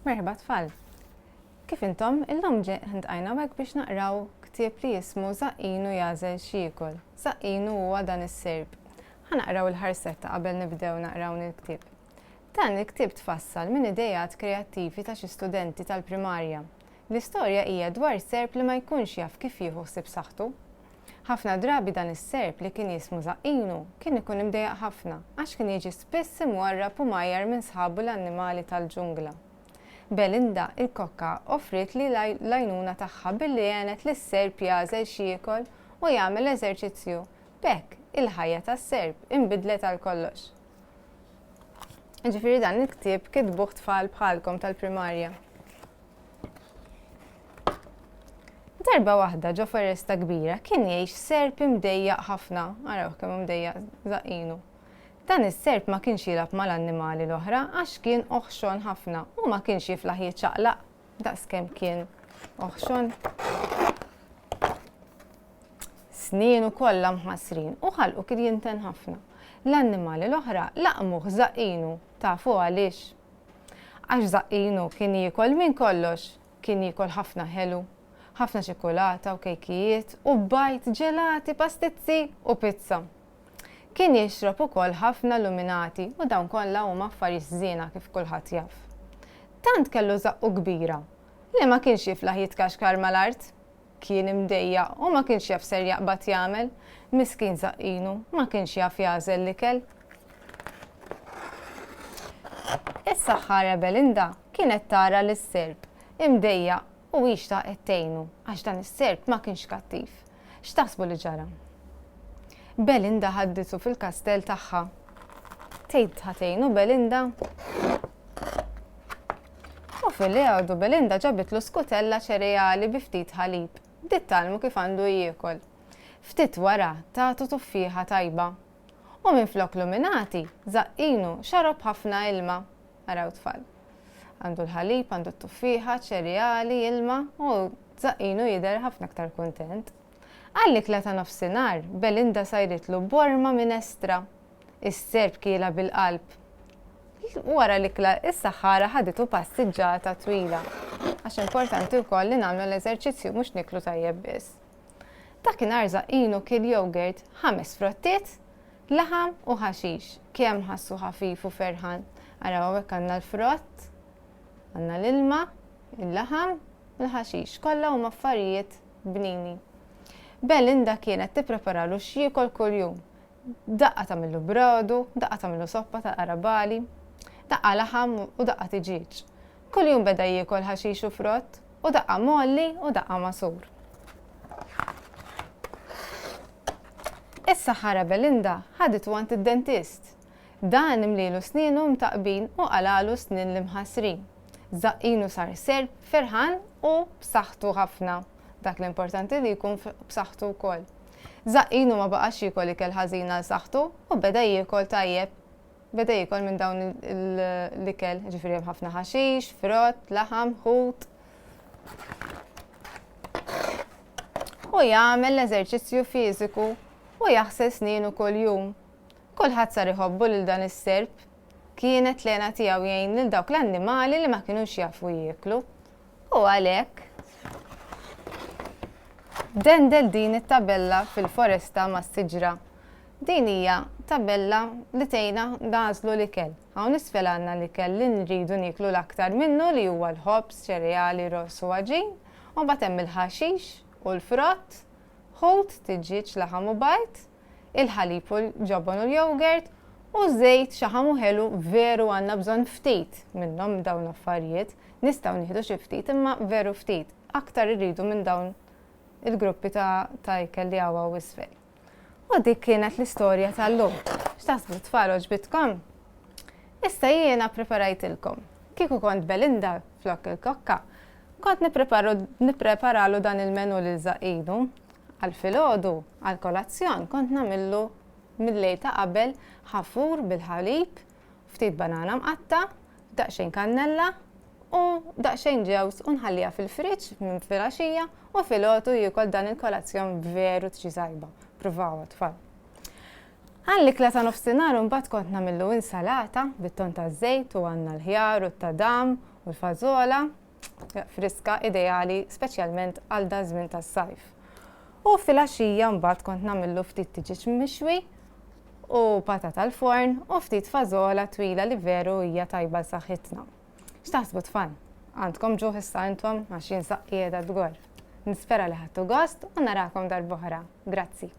Merħba tfal. Kif intom, illum ħintqajna hekk biex naqraw ktieb li jismu Zaqqinu jażel xiekol. Zaqqinu huwa dan is-serb. Ħanaqraw il-ħarsetta qabel nibdew naqraw il-ktieb. Dan il-ktieb tfassal minn idejat kreattivi ta' xi studenti tal-primarja. L-istorja hija dwar serb li ma jkunx jaf kif jieħu ħsieb saħħtu. Ħafna drabi dan is-serb li kien jismu Zaqqinu kien ikun imdejjaq ħafna għax kien jiġi spiss imwarrab u majjar minn sħabu l-annimali tal-ġungla. Belinda, il-kokka, offrit li l-għajnuna tagħha billi għenet li s-serb jażel xiekol u jagħmel eżerċizzju. B'hekk il-ħajja tas-serb inbidlet għal kollox. Ġifieri dan il-ktieb kitbuh tfal bħalkom tal-primarja. Darba waħda ġo foresta kbira kien jgħix serb imdejjaq ħafna, araw kemm imdejjaq Zaqqinu. Dan is-serb ma kienx jilab mal-annimali l-oħra għax kien oħxon ħafna u ma kienx jiflaħ jiċċaqlaq daqskemm kien oħxon. Snienu kollha mħassrin u ħalqu kien jinten ħafna. L-annimali l-oħra laqmuh Zaqqinu tafu għaliex. Għax Zaqqinu kien jiekol minn kollox, kien jiekol ħafna ħelu, ħafna ċokolata u kejkijiet u bajt ġelati, pastizzi u pizza. Kien jixrob ukoll ħafna luminati u dawn kollha huma affarijiet żiena kif kulħadd jaf. Tant kellu zaqqu kbira li ma kienx jiflaħ jitkaxkar mal-art, kien imdejjaq u ma kienx jaf ser jaqbad jagħmel, miskin Zaqqinu ma kienx jaf jażel l-ikel. Issa ħara Belinda kienet tara lis-serb imdejjaq u jixtaq qed tgħinu għax dan is-serb ma kienx kattiv. X'taħsbu li ġara? Belinda ħadditu fil-kastell tagħha. Tgħid ħatejnu Belinda. U fil-għodu Belinda ġabitlu skutella ċereali bi ftit ħalib. Bdiet talmu kif għandu jiekol. Ftit wara tagħtu tuffieħa tajba. U minflok luminati, Zaqqinu xarob ħafna ilma. Araw tfal. Għandu l-ħalib, għandu t-tuffieħa, ċereali, ilma u Zaqqinu jidher ħafna aktar kuntent. Għall-ikla ta' nofsinhar, Belinda sajritlu borma minestra. Is-serb kiela bil-qalb. Wara l-ikla is-saħħara ħaditu passiġġata twila. Għax importanti wkoll li nagħmlu l-eżerċizzju mhux niklu tajjeb biss. Dakinhar Zaqqinu kiel yogurt, 5 frottiet, laħam u ħaxix. Kemm ħassu ħafif u ferħan. Araw hekk għandna l-frott, għandna l-ilma, il-laħam u l-ħaxix. Kollha huma affarijiet bnini. Belinda kienet tippreparalu x'jiekol kuljum. Daqqa tagħmillu brodu, daqqa tagħmillu soppa ta' qarabali, daqqa laħam u daqqa tiġiġ. Kuljum beda jiekol ħaxix u frott u daqqa molli u daqqa masur. Issa ħara Belinda ħaditu għand id-dentist. Dan imlielu snienu mtaqbin u qalalu snin li mħassrin. Zaqqinu sar serb ferħan u b'saħħtu ħafna. Dak l-importanti li jkun b'saħħtu wkoll. Zaqqinu ma baqax jiekol ikel ħażin għal saħħtu u beda jiekol tajjeb. Beda jiekol minn dawn l-ikel, ġifieri hemm ħafna ħaxix, frott, laħam, ħut. U jagħmel eżerċizzju fiżiku u jaħsel snienu kuljum. Kulħadd sar iħobbu lil dan is-serb. Kienet lena tiegħu jgħin lil dawk l-annimali li ma kinux jafu jieklu. U għalhekk dendel din it-tabella fil-foresta mas-siġra. Din hija tabella li tgħinna nażlu l-ikel. Hawn isfel għandna l-ikel li nridu nieklu l-aktar minnu li huwa l-ħobż, ċereali, ross u għaġin, u mbagħad hemm il-ħaxix u l-frott, ħut, tiġġieġ, laħam u bajt, il-ħalib u l-ġobon u l-jogurt u żejt xaħam u ħelu veru għandna bżonn ftit minnhom dawn affarijiet. Nistgħu nieħdu xi ftit imma veru ftit. Aktar irridu minn dawn il-gruppi ta' ikel li għawa u isfel. U dik kienet l-istorja tal-lum. X'taħsbu tfal oġbitkom? Issa jiena preparajtilkom. Kieku kont Belinda flok il-kokka, kont nippreparalu dan il-menu lil Zaqqinu. Għal-filgħodu, għal-kolazzjon, kont nagħmillu mill-lejl ta' qabel ħafur bil-ħalib, ftit banana mqatta, daqsxejn kannella u daqsxejn ġews u nħallija fil-friġġ minn filgħaxija u filgħodu jiekol dan il-kolazzjon veru tġi sajba. Pruvaw tfal. Għall-ikla ta' nofsinhar mbagħad kont nagħmillu insalata bit-ton ta' żejt u għandna l-ħjar u t-tadam U l-fażola friska ideali speċjalment għal da żmien tas-sajf. U fil-għaxija mbagħad kont nagħmillu ftit tiġiġ mixwi u patata tal-forn u ftit fażola twila li veru hija tajba saħħitna. X'taħsbu tfal? Għandkom ġuħ issa intom għax jinsaq qiegħda dgor. Nispera li ħadtu gost u narakom darb'oħra. Grazzi.